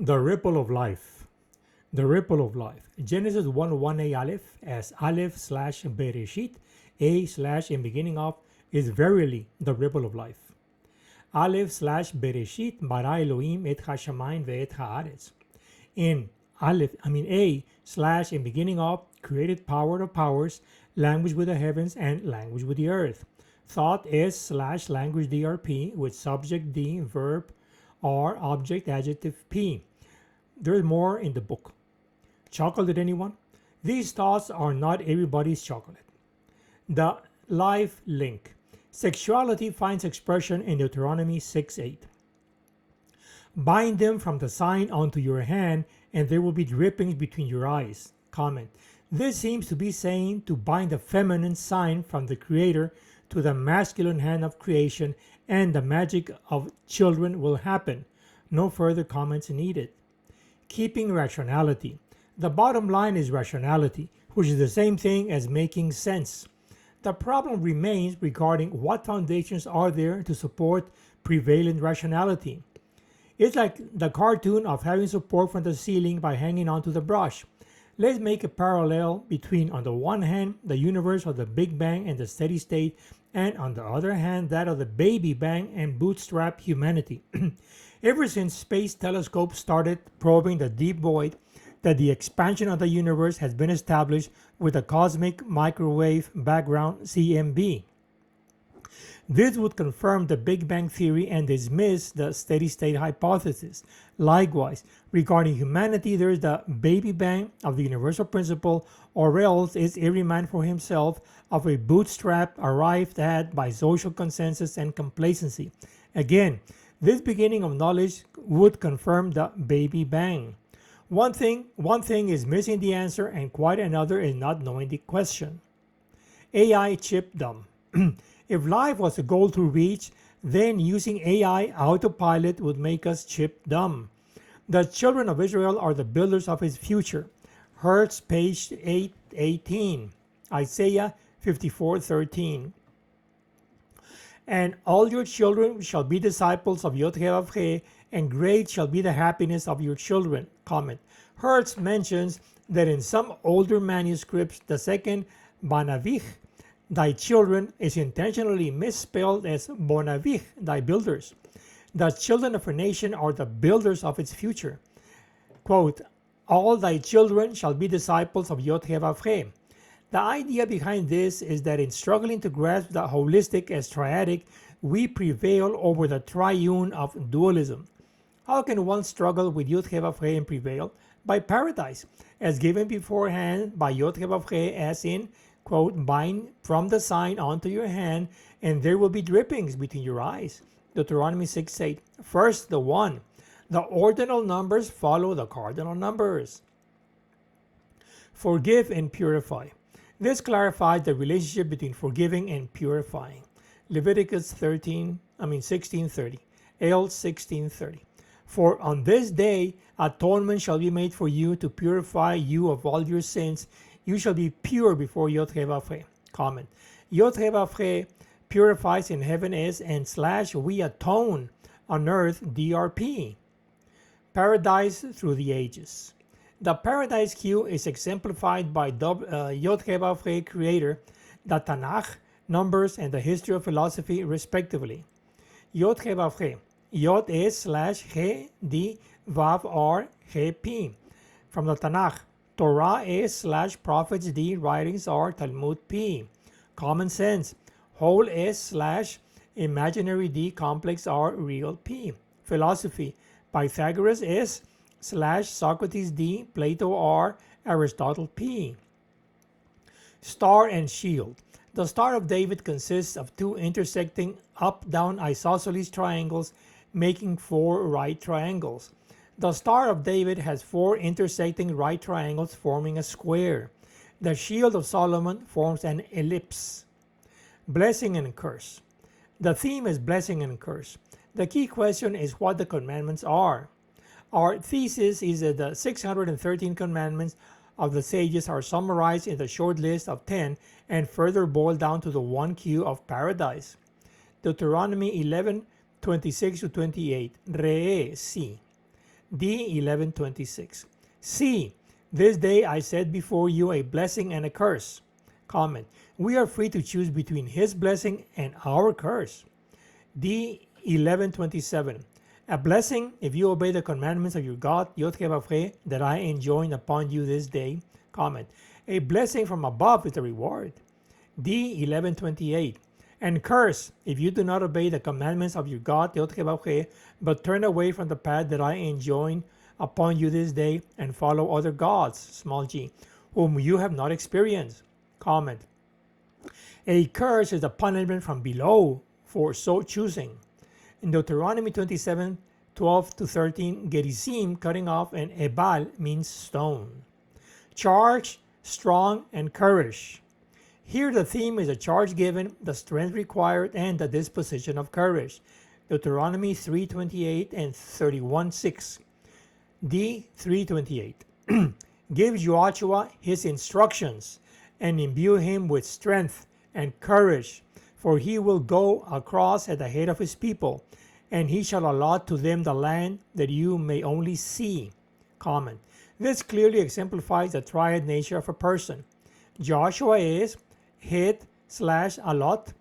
The ripple of life. The ripple of life. Genesis 1:1a Alef as Alef/BeReshIth A/InBeginningOf is verily the ripple of life. Alef/BeReshIth bara Elohim et hashshamáyim ve'et haaretz. In A/InBeginningOf created power of powers, language with the heavens and language with the earth. Thought is/Language-DRP with subject D, Verb-R, object, Adjective-P. There's more in the book. Chocolate, anyone? These thoughts are not everybody's chocolate. The life link. Sexuality finds expression in Deuteronomy 6:8. Bind them from the sign onto your hand, and there will be drippings between your eyes. Comment. This seems to be saying to bind the feminine sign from the Creator to the masculine hand of creation, and the magic of children will happen. No further comments needed. Keeping rationality. The bottom line is rationality, which is the same thing as making sense. The problem remains regarding what foundations are there to support prevalent rationality. It's like the cartoon of having support from the ceiling by hanging onto the brush. Let's make a parallel between, on the one hand, the universe of the Big Bang and the steady state, and on the other hand, that of the baby bang and bootstrap humanity. Ever since space telescopes started probing the deep void, that the expansion of the universe has been established with a cosmic microwave background CMB. This would confirm the Big Bang theory and dismiss the steady state hypothesis. Likewise, regarding humanity, there is the baby bang of the universal principle, or else is every man for himself of a bootstrap arrived at by social consensus and complacency. Again, this beginning of knowledge would confirm the baby bang. One thing is missing the answer, and quite another is not knowing the question. AI chip dumb. If life was a goal to reach, then using AI autopilot would make us chip dumb. The children of Israel are the builders of his future. Haaretz, page 818. Isaiah 54:13. And all your children shall be disciples of Yod-Heh, and great shall be the happiness of your children. Comment. Haaretz mentions that in some older manuscripts, the second Banavich, thy children, is intentionally misspelled as Bonavich, thy builders. The children of a nation are the builders of its future. Quote, all thy children shall be disciples of Yod-Heh. The idea behind this is that in struggling to grasp the holistic as triadic, we prevail over the triune of dualism. How can one struggle with Yod-Heh and prevail? By paradise, as given beforehand by Yod-Heh, as in, quote, bind from the sign onto your hand, and there will be drippings between your eyes. Deuteronomy 6:8. First, the one. The ordinal numbers follow the cardinal numbers. Forgive and purify. This clarifies the relationship between forgiving and purifying. Leviticus 16:30. El 16:30. For on this day atonement shall be made for you to purify you of all your sins. You shall be pure before Yod-Heh. Comment. Yod-Heh purifies in heaven is and / we atone on earth DRP. Paradise through the ages. The paradise cue is exemplified by Yod-Heh creator, the Tanakh, numbers, and the history of philosophy respectively. Yod-Heh. Yod is / He D Vav R He P. From the Tanakh. Torah is / prophets D, writings are Talmud P. Common sense. Whole is / imaginary D, complex R, real P. Philosophy. Pythagoras is / Socrates D, Plato R, Aristotle P. Star and shield. The Star of David consists of two intersecting up-down isosceles triangles making 4 right triangles. The Star of David has 4 intersecting right triangles forming a square. The shield of Solomon forms an ellipse. Blessing and curse. The theme is blessing and curse. The key question is what the commandments are. Our thesis is that the 613 commandments of the sages are summarized in the short list of 10 and further boiled down to the one cue of paradise. Deuteronomy 11:26-28. Re, see. D. 11:26. C. This day I set before you a blessing and a curse. Comment. We are free to choose between his blessing and our curse. D. 11:27. A blessing if you obey the commandments of your God, Yod-Heh-Vav-Heh, that I enjoin upon you this day. Comment. A blessing from above is a reward. D. 11:28. And curse if you do not obey the commandments of your God, Yod-Heh-Vav-Heh, but turn away from the path that I enjoin upon you this day and follow other gods, small g, whom you have not experienced. Comment. A curse is a punishment from below for so choosing. In Deuteronomy 27:12-13, gerizim, cutting off, and ebal means stone. Charge, strong, and courage. Here the theme is the charge given, the strength required, and the disposition of courage. Deuteronomy 3:28 and 31:6. D. 3:28. Give Joshua his instructions and imbue him with strength and courage, for he will go across at the head of his people, and he shall allot to them the land that you may only see. Comment. This clearly exemplifies the triad nature of a person. Joshua is head/allot,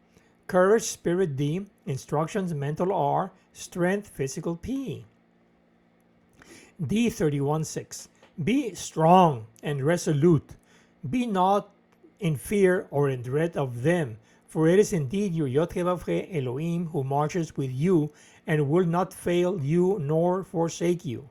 courage spirit D, instructions mental R, strength physical P. D. 31:6. Be strong and resolute. Be not in fear or in dread of them, for it is indeed your Yod-Heh-Vav-Heh Elohim who marches with you and will not fail you nor forsake you.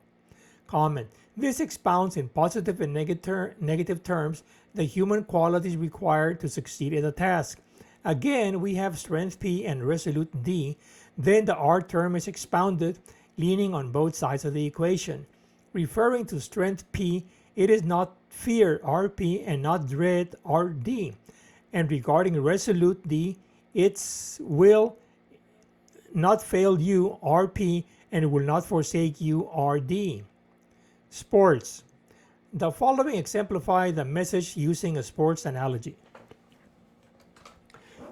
Comment. This expounds in positive and negative terms the human qualities required to succeed in the task. Again, we have strength P and resolute D. Then the R term is expounded, leaning on both sides of the equation. Referring to strength P, it is not fear RP and not dread RD. And regarding resolute D, it's will not fail you RP and will not forsake you RD. Sports. The following exemplify the message using a sports analogy.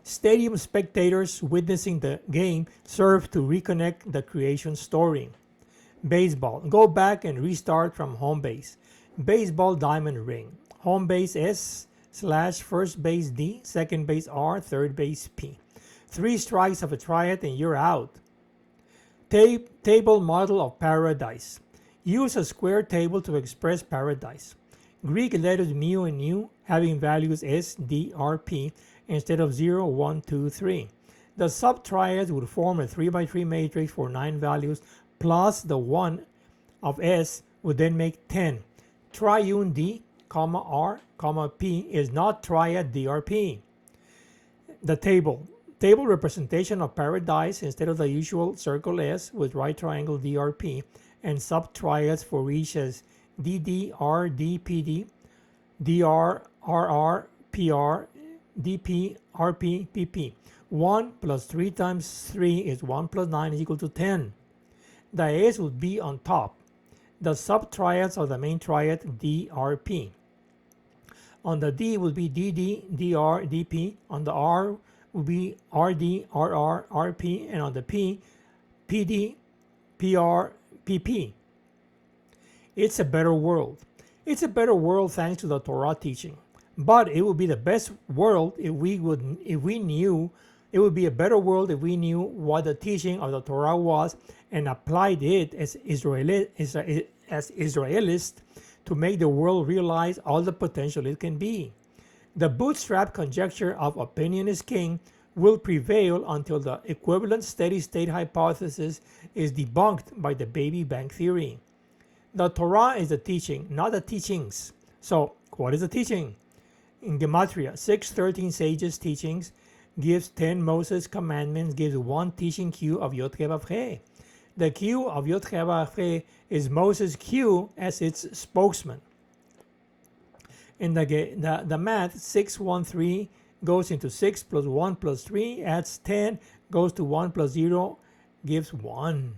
Stadium spectators witnessing the game serve to reconnect the creation story. Baseball. Go back and restart from home base. Baseball diamond ring. Home base S/first base D, second base R, third base P. 3 strikes of a triad and you're out. Table model of paradise. Use a square table to express paradise. Greek letters mu and nu having values S, D, R, P instead of 0, 1, 2, 3. The subtriads would form a 3x3 matrix for 9 values plus the 1 of S would then make 10. Triune D, R, P is not triad DRP. The table representation of paradise instead of the usual circle S with right triangle DRP and subtriads for each as DD, RD, PD, DR, RR, PR, DP, RP, PP. 1 plus 3 times 3 is 1 plus 9 is equal to 10. The S would be on top. The subtriads of the main triad DRP. On the D would be DD, DR, DP. On the R would be RD, RR, RP. And on the P, PD, PR, PP. It's a better world. It's a better world thanks to the Torah teaching. But it would be the best world if we knew. It would be a better world if we knew what the teaching of the Torah was and applied it as Israelists to make the world realize all the potential it can be. The bootstrap conjecture of opinion is king will prevail until the equivalent steady-state hypothesis is debunked by the baby Bang theory. The Torah is the teaching, not the teachings. So, what is the teaching? In Gematria, 613 sages' teachings gives 10 Moses commandments, gives 1 teaching cue of Yod-Heh-Vav-Heh. The cue of Yod-Heh-Vav-Heh is Moses' cue as its spokesman. In the math, 613 goes into 6 plus 1 plus 3, adds 10, goes to 1 plus 0, gives 1.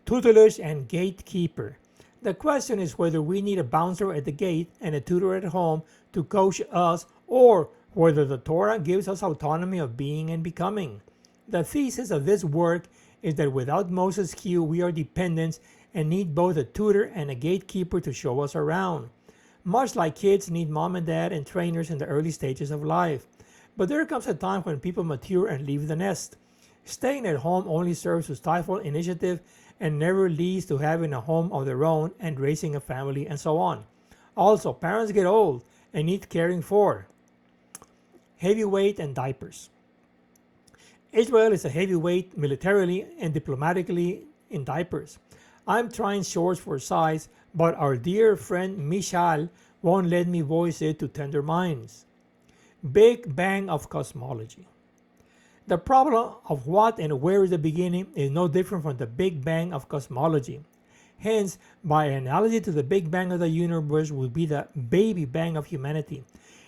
Tutelage and gatekeeper. The question is whether we need a bouncer at the gate and a tutor at home to coach us, or whether the Torah gives us autonomy of being and becoming. The thesis of this work is that without Moses' cue we are dependents and need both a tutor and a gatekeeper to show us around. Much like kids need mom and dad and trainers in the early stages of life. But there comes a time when people mature and leave the nest. Staying at home only serves to stifle initiative and never leads to having a home of their own and raising a family and so on. Also, parents get old and need caring for. Heavyweight and diapers. Israel is a heavyweight militarily and diplomatically in diapers. I'm trying shorts for size, but our dear friend Mishal won't let me voice it to tender minds. Big Bang of Cosmology. The problem of what and where is the beginning is no different from the Big Bang of Cosmology. Hence, by analogy to the Big Bang of the universe would be the baby bang of humanity.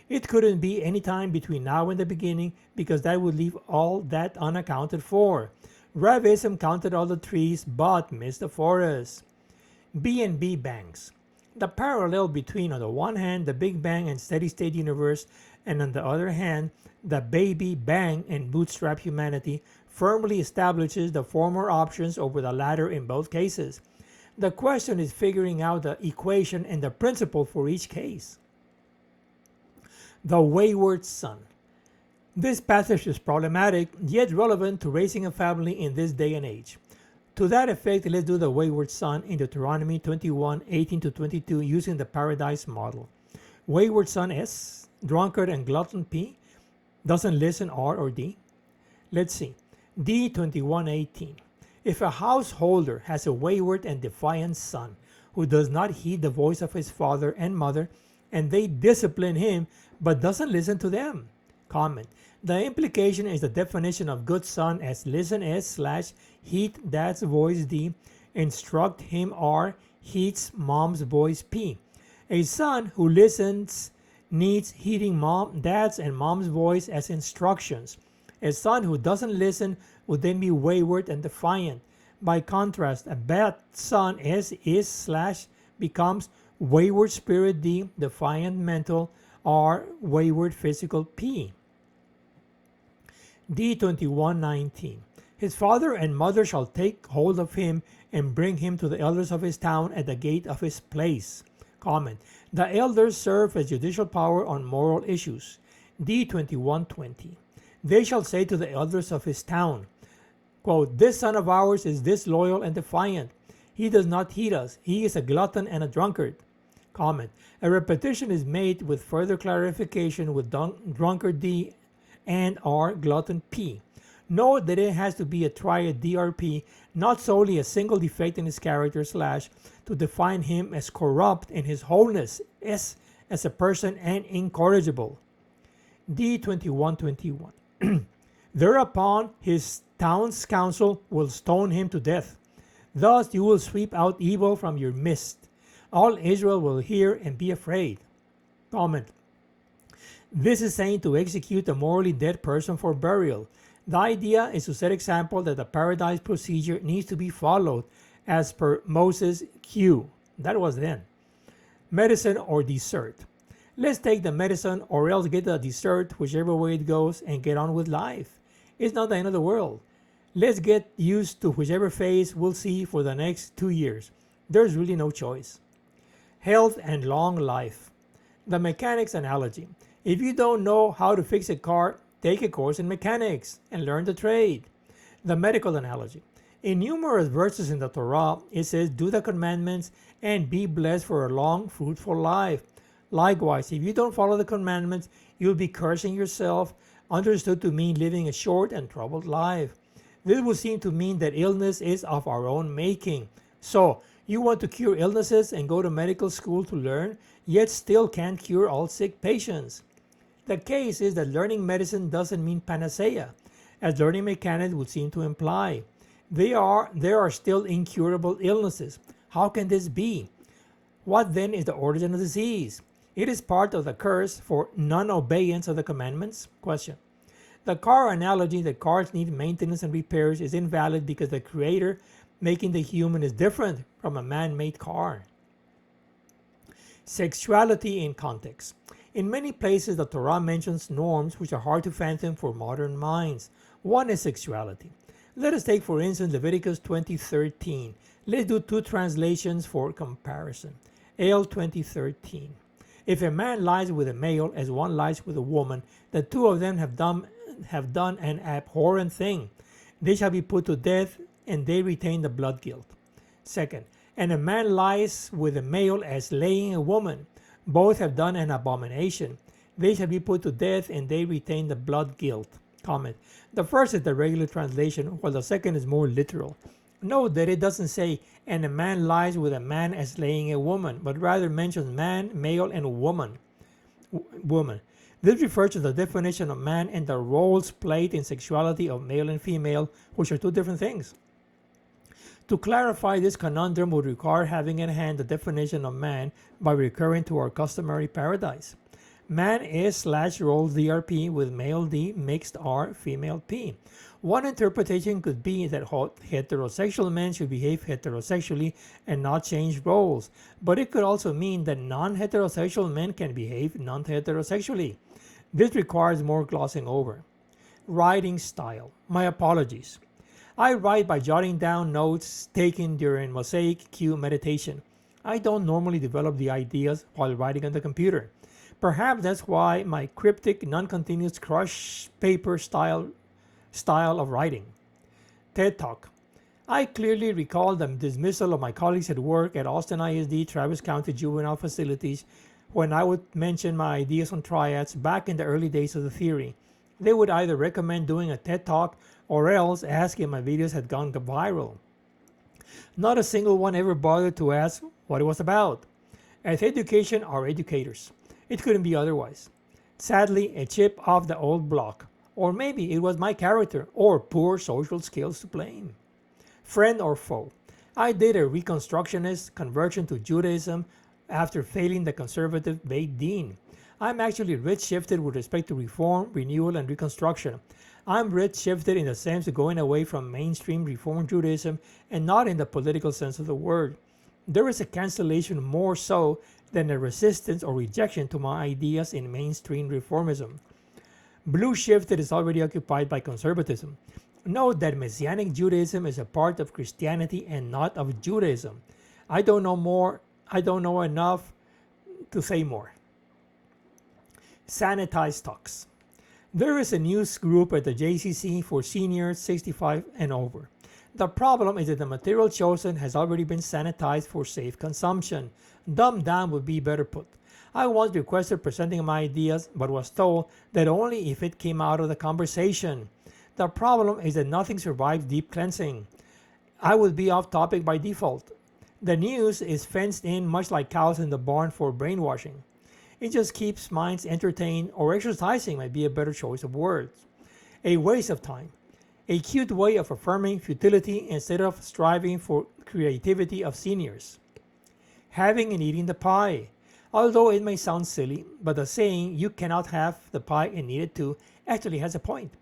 It couldn't be any time between now and the beginning because that would leave all that unaccounted for. Ravism counted all the trees but missed the forest. B&B bangs. The parallel between, on the one hand, the Big Bang and steady-state universe, and on the other hand, the baby bang and bootstrap humanity firmly establishes the former options over the latter in both cases. The question is figuring out the equation and the principle for each case. The Wayward Son. This passage is problematic, yet relevant to raising a family in this day and age. To that effect, let's do the Wayward Son in Deuteronomy 21:18-22 using the Paradise model. Wayward son S, drunkard and glutton P, doesn't listen R or D. Let's see. D 21:18. If a householder has a wayward and defiant son who does not heed the voice of his father and mother, and they discipline him but doesn't listen to them. Comment. The implication is the definition of good son as listen S / heed dad's voice D, instruct him R, heeds mom's voice P. A son who listens needs heeding dad's and mom's voice as instructions. A son who doesn't listen would then be wayward and defiant. By contrast, a bad son is / becomes wayward spirit D, defiant mental R, wayward physical P. D 21:19. His father and mother shall take hold of him and bring him to the elders of his town at the gate of his place. Comment. The elders serve as judicial power on moral issues. D 21:20. They shall say to the elders of his town, quote, this son of ours is disloyal and defiant. He does not heed us. He is a glutton and a drunkard. Comment. A repetition is made with further clarification with drunkard D and R glutton P. Note that it has to be a triad DRP, not solely a single defect in his character / to define him as corrupt in his wholeness S as a person and incorrigible. D 21:21. Thereupon his town's council will stone him to death. Thus you will sweep out evil from your midst. All Israel will hear and be afraid. Comment. This is saying to execute a morally dead person for burial. The idea is to set example that the paradise procedure needs to be followed as per Moses Q. That was then. Medicine or dessert. Let's take the medicine or else get the dessert, whichever way it goes, and get on with life. It's not the end of the world. Let's get used to whichever phase we'll see for the next 2 years. There's really no choice. Health and long life. The mechanics analogy. If you don't know how to fix a car, take a course in mechanics and learn the trade. The medical analogy. In numerous verses in the Torah, it says, do the commandments and be blessed for a long, fruitful life. Likewise, if you don't follow the commandments, you'll be cursing yourself, understood to mean living a short and troubled life. This would seem to mean that illness is of our own making. So, you want to cure illnesses and go to medical school to learn, yet still can't cure all sick patients. The case is that learning medicine doesn't mean panacea, as learning mechanics would seem to imply. There are still incurable illnesses. How can this be? What then is the origin of disease? It is part of the curse for non-obeyance of the commandments? Question. The car analogy that cars need maintenance and repairs is invalid because the creator making the human is different from a man-made car. Sexuality in context. In many places, the Torah mentions norms which are hard to fathom for modern minds. One is sexuality. Let us take, for instance, Leviticus 20:13. Let's do two translations for comparison. AL 2013. If a man lies with a male as one lies with a woman, the two of them have done an abhorrent thing. They shall be put to death, and they retain the blood guilt. Second, and a man lies with a male as laying a woman. Both have done an abomination. They shall be put to death, and they retain the blood guilt. Comment. The first is the regular translation, while the second is more literal. Note that it doesn't say, and a man lies with a man as laying a woman, but rather mentions man, male, and woman. This refers to the definition of man and the roles played in sexuality of male and female, which are two different things. To clarify this conundrum would require having in hand the definition of man by recurring to our customary paradise. Man is /roles-DRP with male D mixed R female P. One interpretation could be that heterosexual men should behave heterosexually and not change roles, but it could also mean that non-heterosexual men can behave non-heterosexually. This requires more glossing over. Writing style. My apologies. I write by jotting down notes taken during Mosaic Q meditation. I don't normally develop the ideas while writing on the computer. Perhaps that's why my cryptic, non-continuous crush paper style of writing. TED Talk. I clearly recall the dismissal of my colleagues at work at Austin ISD Travis County juvenile facilities when I would mention my ideas on triads back in the early days of the theory. They would either recommend doing a TED Talk or else ask if my videos had gone viral. Not a single one ever bothered to ask what it was about. As education are educators. It couldn't be otherwise. Sadly, a chip off the old block. Or maybe it was my character or poor social skills to blame. Friend or foe. I did a Reconstructionist conversion to Judaism after failing the conservative Beit Din. I'm actually redshifted with respect to reform, renewal, and reconstruction. I'm redshifted in the sense of going away from mainstream Reform Judaism and not in the political sense of the word. There is a cancellation more so than a resistance or rejection to my ideas in mainstream reformism. Blue shifted is already occupied by conservatism. Note that Messianic Judaism is a part of Christianity and not of Judaism. I don't know enough to say more. Sanitized talks. There is a news group at the JCC for seniors 65 and over. The problem is that the material chosen has already been sanitized for safe consumption. Dumbed down would be better put. I once requested presenting my ideas, but was told that only if it came out of the conversation. The problem is that nothing survives deep cleansing. I would be off topic by default. The news is fenced in much like cows in the barn for brainwashing. It just keeps minds entertained, or exercising might be a better choice of words. A waste of time. A cute way of affirming futility instead of striving for creativity of seniors. Having and eating the pie. Although it may sound silly, but the saying, you cannot have the pie and eat it too, actually has a point.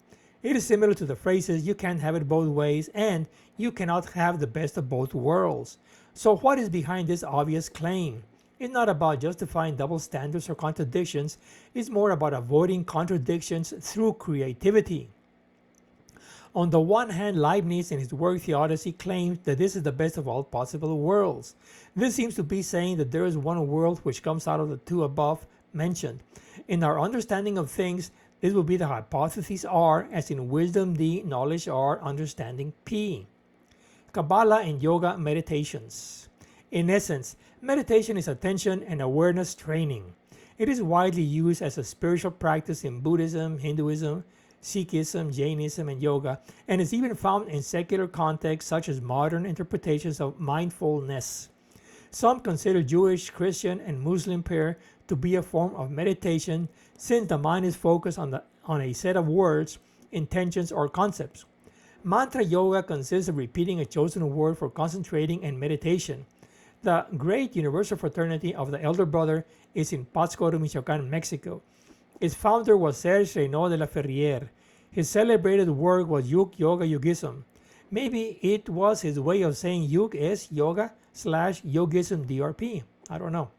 It is similar to the phrases, you can't have it both ways, and you cannot have the best of both worlds. So what is behind this obvious claim? It's not about justifying double standards or contradictions, it's more about avoiding contradictions through creativity. On the one hand, Leibniz in his work Theodicy claims that this is the best of all possible worlds. This seems to be saying that there is one world which comes out of the two above mentioned. In our understanding of things, this will be the hypothesis R, as in wisdom D, knowledge R, understanding P. Kabbalah and Yoga meditations. In essence, meditation is attention and awareness training. It is widely used as a spiritual practice in Buddhism, Hinduism, Sikhism, Jainism, and yoga, and is even found in secular contexts such as modern interpretations of mindfulness. Some consider Jewish, Christian, and Muslim prayer to be a form of meditation since the mind is focused on a set of words, intentions, or concepts. Mantra yoga consists of repeating a chosen word for concentrating and meditation. The great universal fraternity of the Elder Brother is in Pátzcuaro, Michoacán, Mexico. Its founder was Serge Reynaud de la Ferrière. His celebrated work was Yug Yoga Yugism. Maybe it was his way of saying Yug is yoga / yogism DRP. I don't know.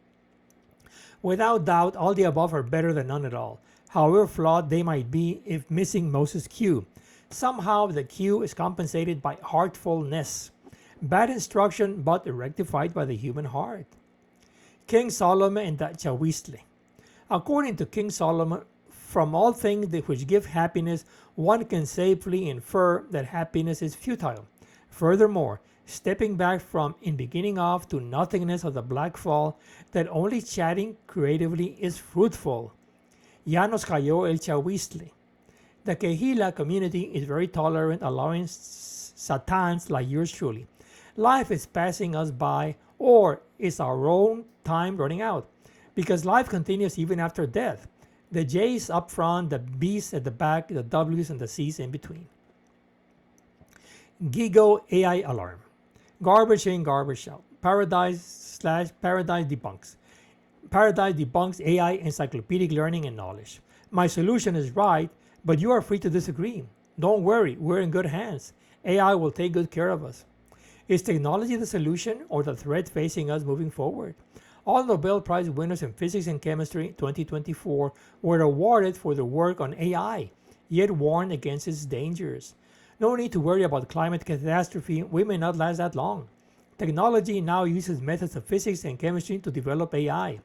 Without doubt, all the above are better than none at all, however flawed they might be if missing Moses' Q. Somehow the Q is compensated by heartfulness. Bad instruction but rectified by the human heart. King Solomon and the Chahuistle. According to King Solomon, from all things which give happiness, one can safely infer that happiness is futile. Furthermore, stepping back from InBeginningOf to nothingness of the black fall, that only chatting creatively is fruitful. Ya nos cayó el Chahuistle. The Kehila community is very tolerant, allowing satans like yours truly. Life is passing us by, or is our own time running out? Because life continues even after death. The J's up front, the B's at the back, the W's and the C's in between. GiGo AI alarm. Garbage in, garbage out. Paradise debunks. Paradise debunks AI encyclopedic learning and knowledge. My solution is right, but you are free to disagree. Don't worry, we're in good hands. AI will take good care of us. Is technology the solution or the threat facing us moving forward? All Nobel Prize winners in physics and chemistry 2024 were awarded for their work on AI, yet warned against its dangers. No need to worry about climate catastrophe, we may not last that long. Technology now uses methods of physics and chemistry to develop AI.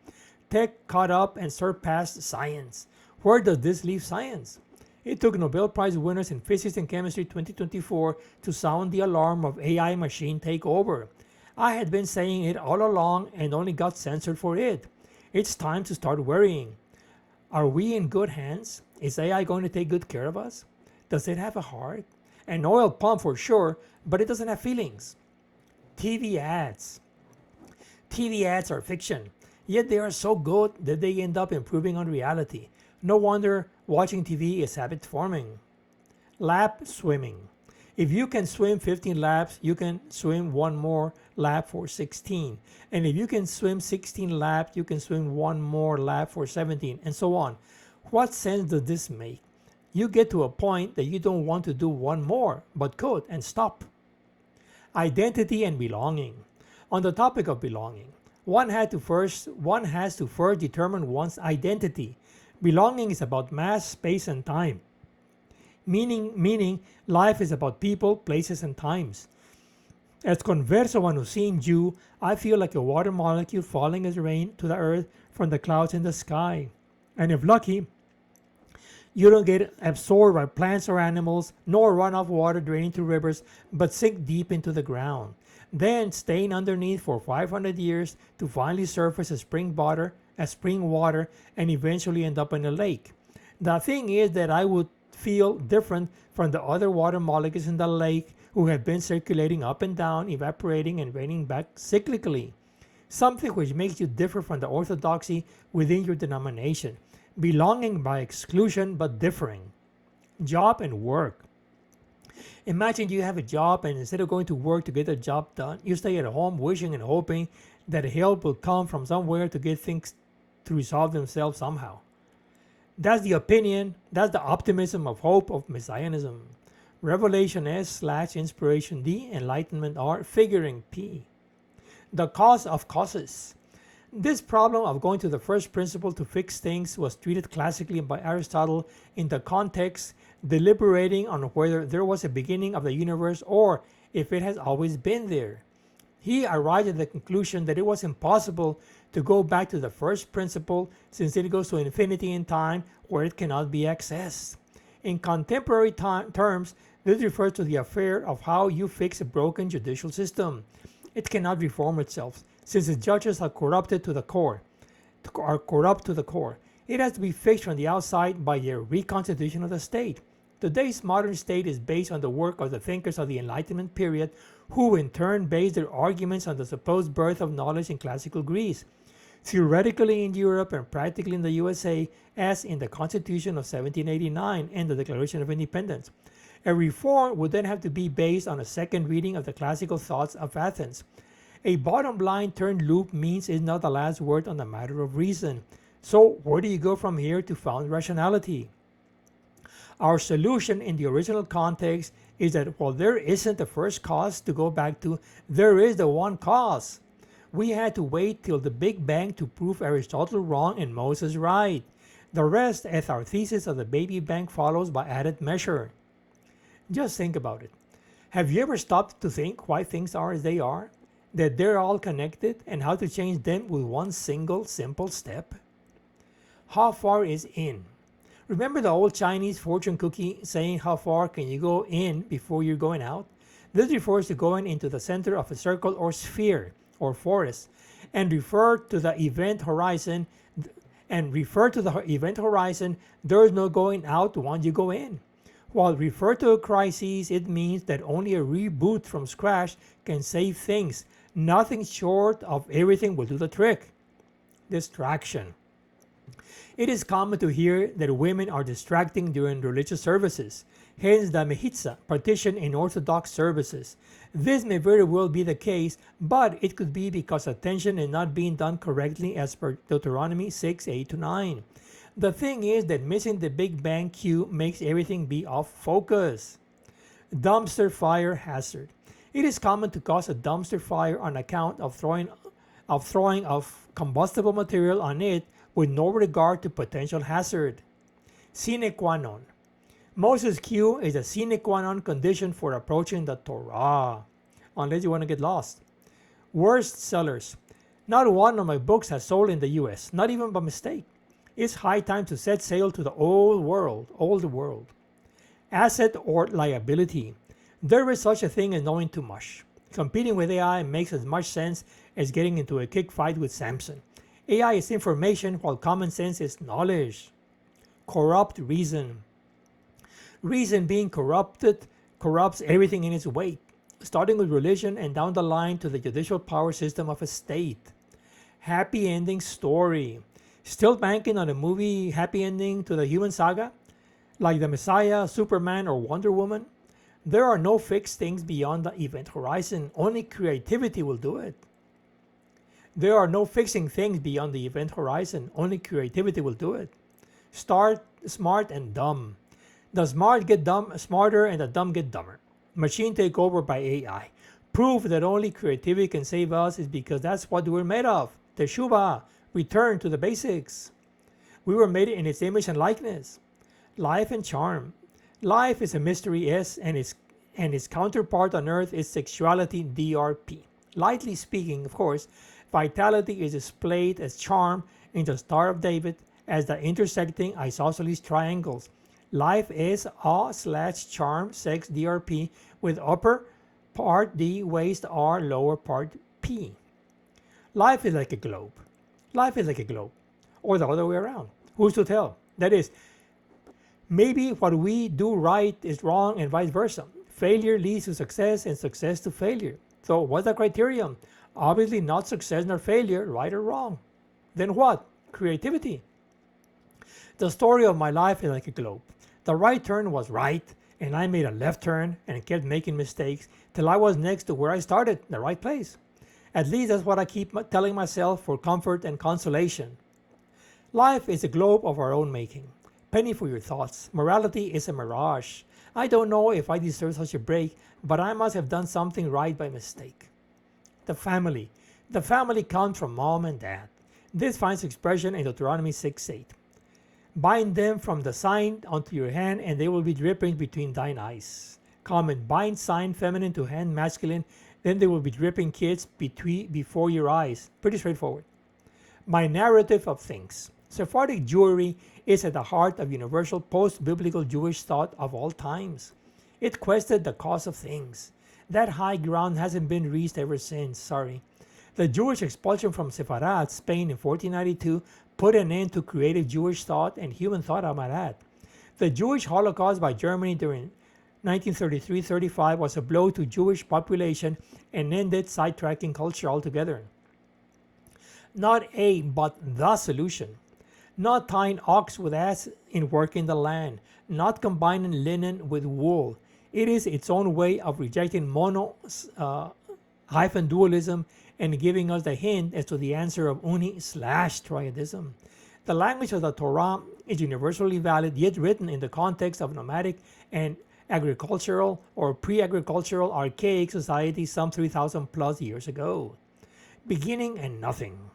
Tech caught up and surpassed science. Where does this leave science? It took Nobel Prize winners in physics and chemistry 2024 to sound the alarm of AI machine takeover. I had been saying it all along and only got censored for it. It's time to start worrying. Are we in good hands? Is AI going to take good care of us? Does it have a heart? An oil pump for sure, but it doesn't have feelings. TV ads. TV ads are fiction, yet they are so good that they end up improving on reality. No wonder watching TV is habit forming. Lap swimming. If you can swim 15 laps, you can swim one more lap for 16. And if you can swim 16 laps, you can swim one more lap for 17, and so on. What sense does this make? You get to a point that you don't want to do one more, but could and stop. Identity and belonging. On the topic of belonging, one has to first determine one's identity. Belonging is about mass, space, and time. Meaning life is about people, places, and times. As converso anusim Jew, I feel like a water molecule falling as rain to the earth from the clouds in the sky. And if lucky, you don't get absorbed by plants or animals, nor run off water draining to rivers, but sink deep into the ground. Then staying underneath for 500 years to finally surface as spring water, and eventually end up in a lake. The thing is that I would feel different from the other water molecules in the lake who have been circulating up and down, evaporating and raining back cyclically. Something which makes you differ from the orthodoxy within your denomination. Belonging by exclusion but differing. Job and work. Imagine you have a job and instead of going to work to get the job done, you stay at home wishing and hoping that help will come from somewhere to get things to resolve themselves somehow. That's the opinion, that's the optimism of hope of Messianism. Revelation S/Inspiration D, Enlightenment R, figuring P. The cause of causes. This problem of going to the first principle to fix things was treated classically by Aristotle in the context deliberating on whether there was a beginning of the universe or if it has always been there. He arrived at the conclusion that it was impossible to go back to the first principle since it goes to infinity in time where it cannot be accessed. In contemporary terms, this refers to the affair of how you fix a broken judicial system. It cannot reform itself since its judges are corrupt to the core. It has to be fixed from the outside by a reconstitution of the state. Today's modern state is based on the work of the thinkers of the Enlightenment period, who in turn based their arguments on the supposed birth of knowledge in classical Greece, theoretically in Europe and practically in the USA, as in the Constitution of 1789 and the Declaration of Independence. A reform would then have to be based on a second reading of the classical thoughts of Athens. A bottom line turned loop means is not the last word on the matter of reason. So where do you go from here to found rationality? Our solution in the original context is that while there isn't a first cause to go back to, there is the one cause. We had to wait till the Big Bang to prove Aristotle wrong and Moses right. The rest, as our thesis of the baby bang follows by added measure. Just think about it. Have you ever stopped to think why things are as they are? That they're all connected and how to change them with one single simple step? How far is in? Remember the old Chinese fortune cookie saying how far can you go in before you're going out? This refers to going into the center of a circle or sphere or forest and refer to the event horizon there is no going out once you go in. While refer to a crisis, it means that only a reboot from scratch can save things. Nothing short of everything will do the trick. Distraction. It is common to hear that women are distracting during religious services, hence the mechitza, partition in Orthodox services. This may very well be the case, but it could be because attention is not being done correctly as per Deuteronomy 6:8-9. The thing is that missing the Big Bang cue makes everything be off focus. Dumpster fire hazard. It is common to cause a dumpster fire on account of throwing of combustible material on it with no regard to potential hazard. Sine qua non. Moses' cue is a sine qua non condition for approaching the Torah, unless you want to get lost. Worst sellers. Not one of my books has sold in the US, not even by mistake. It's high time to set sail to the old world. Asset or liability. There is such a thing as knowing too much. Competing with AI makes as much sense as getting into a kick fight with Samson. AI is information while common sense is knowledge. Corrupt reason. Reason being corrupted corrupts everything in its wake, starting with religion and down the line to the judicial power system of a state. Happy ending story. Still banking on a movie happy ending to the human saga? Like the Messiah, Superman, or Wonder Woman? There are no fixed things beyond the event horizon. Only creativity will do it. There are no fixing things beyond the event horizon. Only creativity will do it. Start smart and dumb. The smart get smarter and the dumb get dumber. Machine take over by AI. Proof that only creativity can save us is because that's what we're made of. Teshuvah, return to the basics. We were made in its image and likeness. Life and charm. Life is a mystery, yes, and its counterpart on earth is sexuality, DRP. Lightly speaking, of course, vitality is displayed as charm in the Star of David as the intersecting isosceles triangles. Life is A/charm sex DRP with upper part D, waist R, lower part P. Life is like a globe. Life is like a globe. Or the other way around. Who's to tell? That is, maybe what we do right is wrong and vice versa. Failure leads to success and success to failure. So what's the criterion? Obviously not success nor failure, right or wrong. Then what? Creativity. The story of my life is like a globe. The right turn was right, and I made a left turn and kept making mistakes till I was next to where I started, the right place. At least that's what I keep telling myself for comfort and consolation. Life is a globe of our own making. Penny for your thoughts. Morality is a mirage. I don't know if I deserve such a break, but I must have done something right by mistake. The family. The family comes from mom and dad. This finds expression in Deuteronomy 6:8. Bind them from the sign onto your hand, and they will be dripping between thine eyes. Comment, bind sign feminine to hand masculine, then they will be dripping kids before your eyes. Pretty straightforward. My narrative of things. Sephardic Jewry is at the heart of universal post-biblical Jewish thought of all times. It questioned the cause of things. That high ground hasn't been reached ever since, sorry. The Jewish expulsion from Sepharad, Spain in 1492 put an end to creative Jewish thought and human thought, I might add. The Jewish Holocaust by Germany during 1933-35 was a blow to Jewish population and ended sidetracking culture altogether. Not a, but the solution. Not tying ox with ass in working the land. Not combining linen with wool. It is its own way of rejecting hyphen dualism and giving us the hint as to the answer of uni/triadism. The language of the Torah is universally valid, yet written in the context of nomadic and agricultural or pre-agricultural archaic society some 3,000 plus years ago. Beginning and nothing.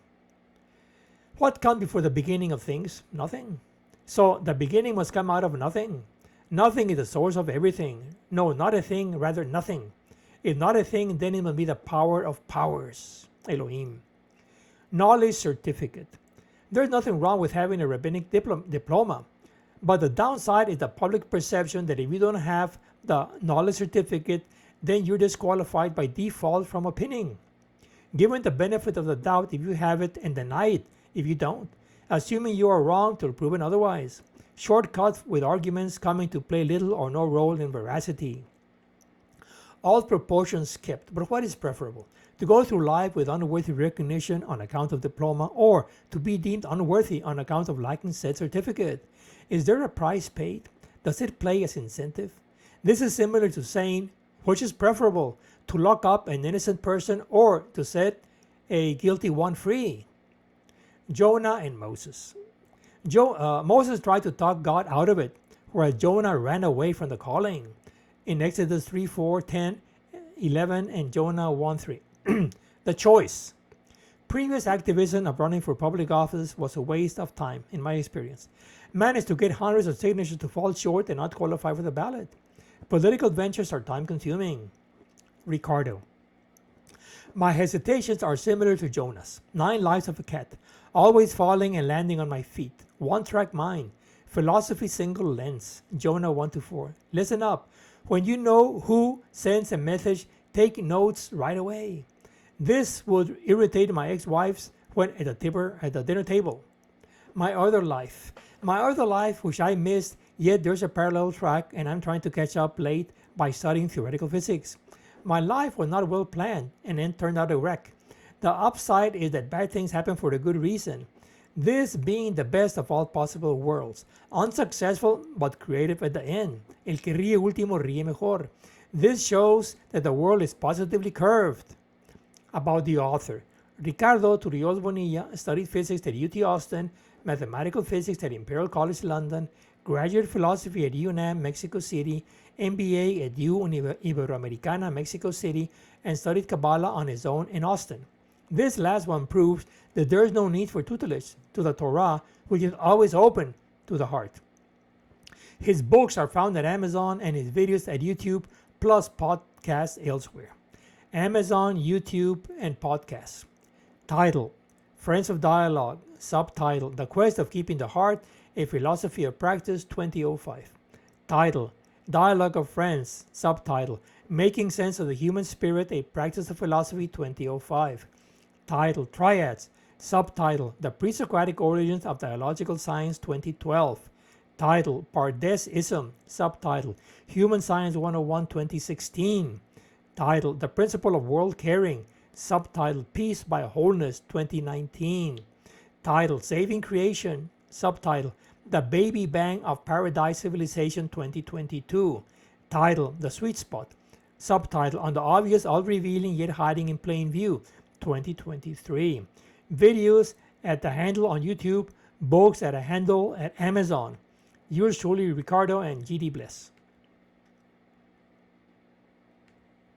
What comes before the beginning of things? Nothing. So the beginning must come out of nothing. Nothing is the source of everything. No, not a thing, rather nothing. If not a thing, then it must be the power of powers, Elohim. Knowledge certificate. There's nothing wrong with having a rabbinic diploma, but the downside is the public perception that if you don't have the knowledge certificate, then you're disqualified by default from opinion. Given the benefit of the doubt if you have it and deny it if you don't, assuming you are wrong till proven otherwise. Shortcuts with arguments coming to play little or no role in veracity. All proportions kept, but what is preferable? To go through life with unworthy recognition on account of diploma, or to be deemed unworthy on account of lacking said certificate? Is there a price paid? Does it play as incentive? This is similar to saying, which is preferable, to lock up an innocent person or to set a guilty one free? Jonah and Moses. Moses tried to talk God out of it, whereas Jonah ran away from the calling. In Exodus 3, 4, 10, 11, and Jonah 1, 3. The choice. Previous activism of running for public office was a waste of time, in my experience. Managed to get hundreds of signatures to fall short and not qualify for the ballot. Political ventures are time-consuming. Ricardo. My hesitations are similar to Jonah's. 9 lives of a cat, always falling and landing on my feet. One-track mind. Philosophy single lens. Jonah 1-4. Listen up. When you know who sends a message, take notes right away. This would irritate my ex-wives when at the dinner table. My other life, which I missed, yet there's a parallel track and I'm trying to catch up late by studying theoretical physics. My life was not well planned and then turned out a wreck. The upside is that bad things happen for a good reason. This being the best of all possible worlds. Unsuccessful but creative at the end. El que ríe último ríe mejor. This shows that the world is positively curved. About the author. Ricardo Turullols-Bonilla studied physics at UT Austin, mathematical physics at Imperial College London, graduate philosophy at UNAM, Mexico City, MBA at U Iberoamericana, Mexico City, and studied Kabbalah on his own in Austin. This last one proves that there is no need for tutelage to the Torah, which is always open to the heart. His books are found at Amazon and his videos at YouTube, plus podcasts elsewhere. Amazon, YouTube, and podcasts. Title: Friends of Dialogue. Subtitle: The Quest of Keeping the Heart, a Philosophy of Practice, 2005. Title: Dialogue of Friends. Subtitle: Making Sense of the Human Spirit, a Practice of Philosophy, 2005. Title: Triads. Subtitle: The Pre-Socratic Origins of Dialogical Science, 2012. Title: Pardes-ism. Subtitle: Human Science 101, 2016. Title: The Principle of World Caring. Subtitle: Peace by Wholeness, 2019. Title: Saving Creation. Subtitle: The Baby Bang of Paradise Civilization, 2022. Title: The Sweet Spot. Subtitle: On the Obvious, All-Revealing Yet Hiding in Plain View, 2023. Videos at the handle on YouTube, books at a handle at Amazon. Yours truly, Ricardo, and GD bless.